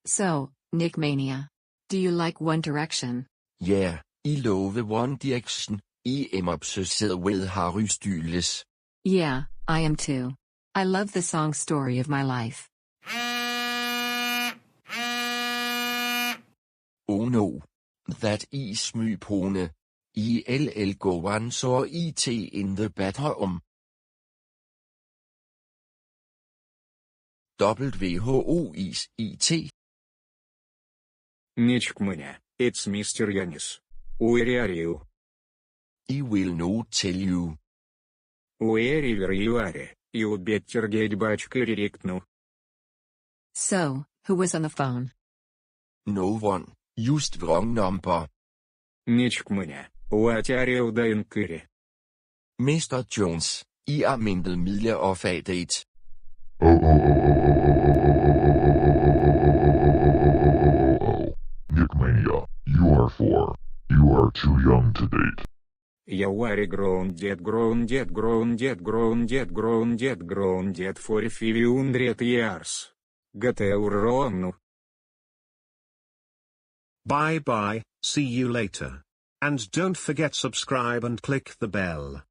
So, Nickmania. Do you like One Direction? Yeah, I love One Direction. I am obsessed with Harry Styles. Yeah, I am too. I love the song Story of My Life. Oh no. That is my pone. ILL go on so IT in the bathroom. WHO is IT. Nickmania, it's Mr. Yanis. Where are you? I will not tell you. Wherever you are, you better get back correct now. So, who was on the phone? No one, just wrong number. Nickmania, what are you doing, Curry? Mr. Jones, I er midler of a date. Nickmania, you are 4. You are too young to date. You are grown dead for 500 years. Get wrong. Bye bye, see you later. And don't forget subscribe and click the bell.